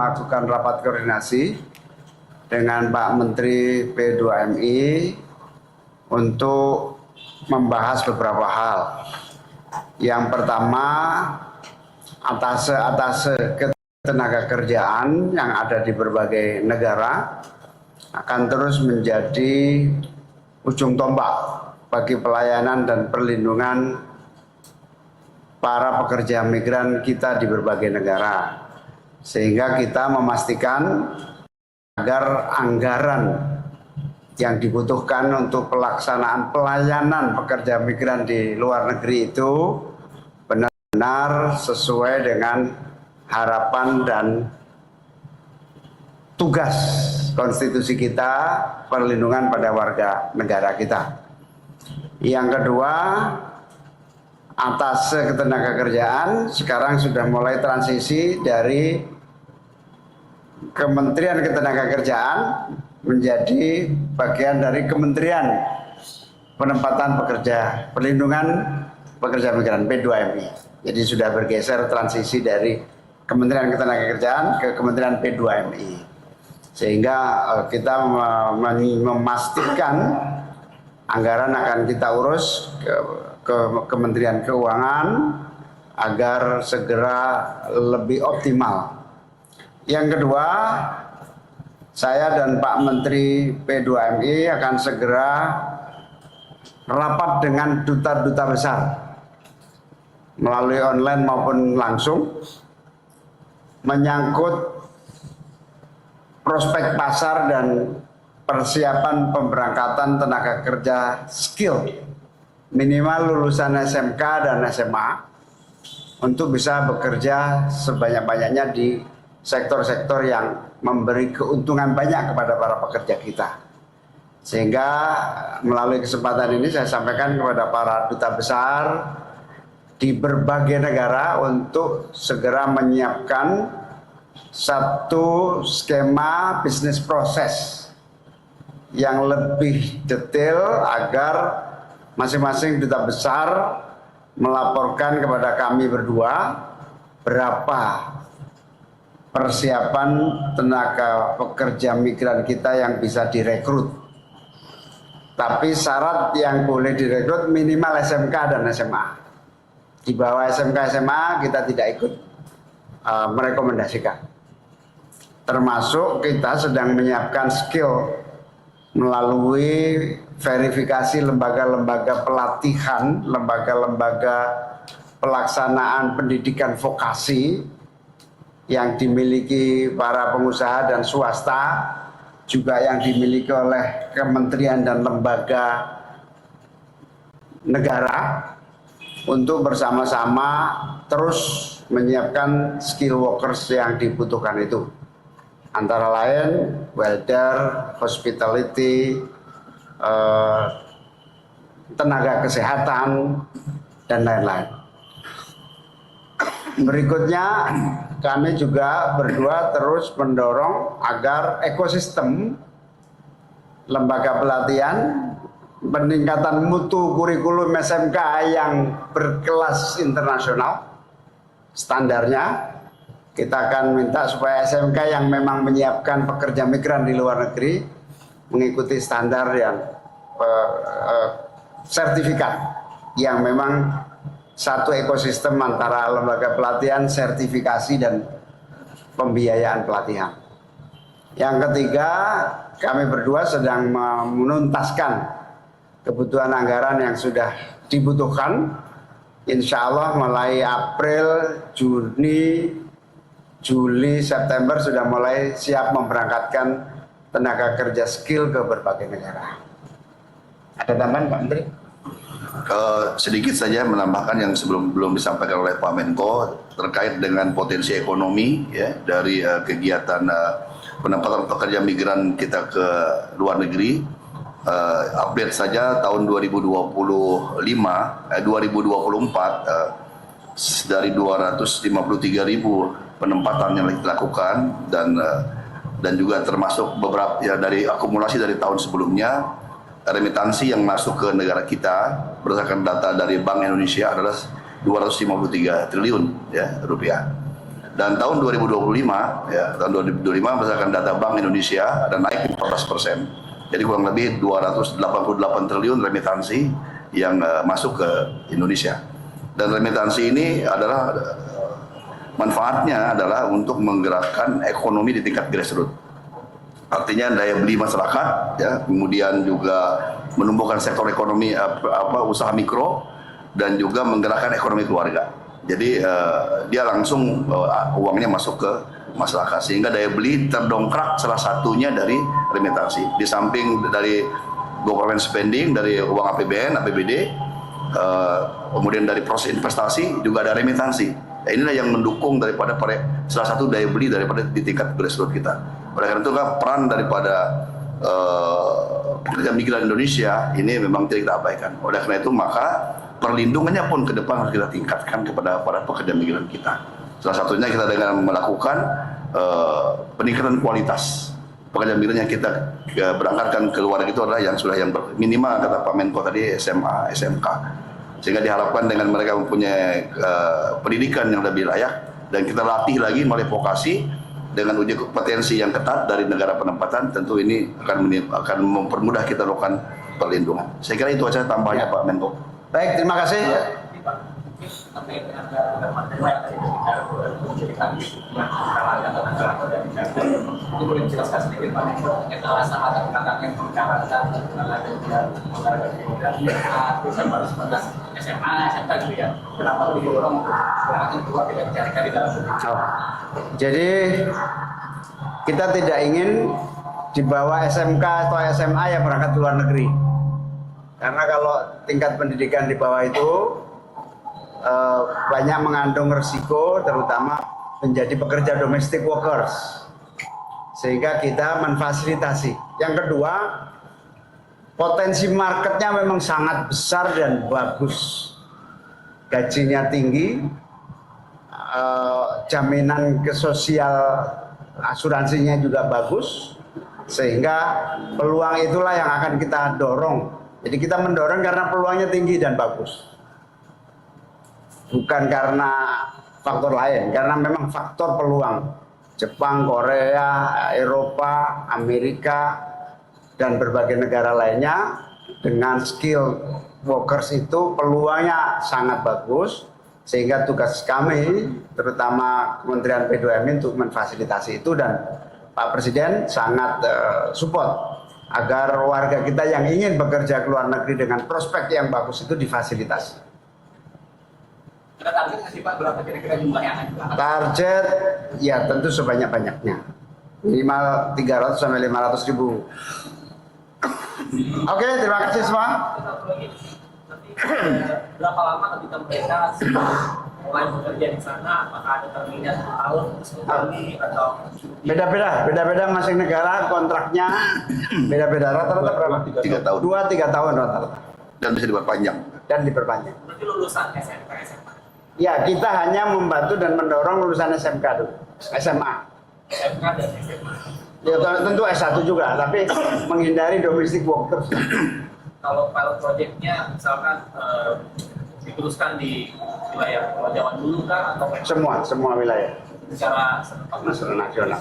melakukan rapat koordinasi dengan Pak Menteri P2MI untuk membahas beberapa hal. Yang pertama, atase ketenaga kerjaan yang ada di berbagai negara akan terus menjadi ujung tombak bagi pelayanan dan perlindungan para pekerja migran kita di berbagai negara, sehingga kita memastikan agar anggaran yang dibutuhkan untuk pelaksanaan pelayanan pekerja migran di luar negeri itu benar-benar sesuai dengan harapan dan tugas konstitusi kita, perlindungan pada warga negara kita. Yang kedua, atas ketenagakerjaan sekarang sudah mulai transisi dari Kementerian Ketenagakerjaan menjadi bagian dari Kementerian Penempatan Pekerja Perlindungan Pekerja Migran P2MI. Jadi sudah bergeser transisi dari Kementerian Ketenagakerjaan ke Kementerian P2MI. Sehingga kita memastikan anggaran akan kita urus ke Kementerian Keuangan agar segera lebih optimal. Yang kedua, saya dan Pak Menteri P2MI akan segera rapat dengan duta-duta besar melalui online maupun langsung menyangkut prospek pasar dan persiapan pemberangkatan tenaga kerja skill minimal lulusan SMK dan SMA untuk bisa bekerja sebanyak-banyaknya di sektor-sektor yang memberi keuntungan banyak kepada para pekerja kita. Sehingga melalui kesempatan ini saya sampaikan kepada para duta besar di berbagai negara untuk segera menyiapkan satu skema bisnis proses yang lebih detail agar masing-masing duta besar melaporkan kepada kami berdua berapa persiapan tenaga pekerja migran kita yang bisa direkrut. Tapi syarat yang boleh direkrut minimal SMK dan SMA. Di bawah SMK SMA kita tidak ikut merekomendasikan. Termasuk kita sedang menyiapkan skill melalui verifikasi lembaga-lembaga pelatihan, lembaga-lembaga pelaksanaan pendidikan vokasi yang dimiliki para pengusaha dan swasta, juga yang dimiliki oleh kementerian dan lembaga negara untuk bersama-sama terus menyiapkan skill workers yang dibutuhkan itu. Antara lain welder, hospitality, tenaga kesehatan, dan lain-lain. Berikutnya kami juga berdua terus mendorong agar ekosistem lembaga pelatihan, peningkatan mutu kurikulum SMK yang berkelas internasional, standarnya kita akan minta supaya SMK yang memang menyiapkan pekerja migran di luar negeri mengikuti standar yang sertifikat yang memang satu ekosistem antara lembaga pelatihan, sertifikasi, dan pembiayaan pelatihan. Yang ketiga, kami berdua sedang menuntaskan kebutuhan anggaran yang sudah dibutuhkan. Insya Allah mulai April, Juni, Juli, September sudah mulai siap memberangkatkan tenaga kerja skill ke berbagai negara. Ada tambahan Pak Menteri? Sedikit saja menambahkan yang belum disampaikan oleh Pak Menko terkait dengan potensi ekonomi ya dari kegiatan penempatan pekerja migran kita ke luar negeri. Update saja tahun 2024 dari 253.000 penempatan yang dilakukan dan juga termasuk beberapa ya dari akumulasi dari tahun sebelumnya. Remitansi yang masuk ke negara kita berdasarkan data dari Bank Indonesia adalah 253 triliun ya, rupiah. Dan tahun 2025, ya, tahun 2025 berdasarkan data Bank Indonesia ada naik 14%. Jadi kurang lebih 288 triliun remitansi yang masuk ke Indonesia. Dan remitansi ini adalah manfaatnya adalah untuk menggerakkan ekonomi di tingkat grassroots. Artinya daya beli masyarakat, ya, kemudian juga menumbuhkan sektor ekonomi usaha mikro dan juga menggerakkan ekonomi keluarga. Jadi dia langsung uangnya masuk ke masyarakat sehingga daya beli terdongkrak salah satunya dari remitansi. Di samping dari government spending dari uang APBN, APBD, kemudian dari proses investasi juga ada remitansi. Nah, inilah yang mendukung daripada salah satu daya beli daripada di tingkat grassroots kita. Oleh karena itu peran daripada pekerja migran Indonesia ini memang tidak kita abaikan. Oleh karena itu maka perlindungannya pun ke depan harus kita tingkatkan kepada para pekerja migran kita. Salah satunya kita dengan melakukan peningkatan kualitas pekerja migran yang kita berangkatkan ke luar itu adalah yang sudah yang minimal kata Pak Menko tadi SMA, SMK. Sehingga diharapkan dengan mereka mempunyai pendidikan yang lebih layak dan kita latih lagi melalui vokasi dengan uji kompetensi yang ketat dari negara penempatan, tentu ini akan mempermudah kita lakukan perlindungan. Saya kira itu aja tambahnya Pak Menko. Baik, terima kasih. Ini boleh dijelaskan sedikit Pak, saat yang Desember 19 SMA, SMK gitu ya, kenapa didorong untuk keluar tidak dicarikan di dalam negeri? Jadi kita tidak ingin dibawa SMK atau SMA yang berangkat ke luar negeri. Karena kalau tingkat pendidikan di bawah itu banyak mengandung risiko, terutama menjadi pekerja domestic workers. Sehingga kita memfasilitasi. Yang kedua, potensi marketnya memang sangat besar dan bagus. Gajinya tinggi, jaminan sosial asuransinya juga bagus, sehingga peluang itulah yang akan kita dorong. Jadi kita mendorong karena peluangnya tinggi dan bagus. Bukan karena faktor lain, karena memang faktor peluang. Jepang, Korea, Eropa, Amerika, dan berbagai negara lainnya dengan skill workers itu peluangnya sangat bagus. Sehingga tugas kami, terutama Kementerian P2M untuk memfasilitasi itu, dan Pak Presiden sangat support agar warga kita yang ingin bekerja ke luar negeri dengan prospek yang bagus itu difasilitasi. Ada target nggak sih Pak, berapa kira-kira jumlah yang akan diangkat? Target ya tentu sebanyak-banyaknya, minimal 300 sampai 500 ribu. Oke, terima kasih semua. Berapa lama ketika mereka mulai bekerja di sana? Apakah ada termingnya 1 tahun, 10 tahun atau Beda-beda masing negara kontraknya beda-beda. Rata-rata berapa? 3 tahun. 2-3 tahun rata-rata. Dan bisa diperpanjang. Dan diperpanjang. berarti lulusan SMK, SMA? Ya, kita hanya membantu dan mendorong lulusan SMK dulu, SMA. SMK dan SMA. Ya tentu S1 juga, tapi menghindari domestic workers. Kalau pilot projectnya misalkan diteruskan di wilayah Jawa dulu kan, atau Semua wilayah secara serentak nasional.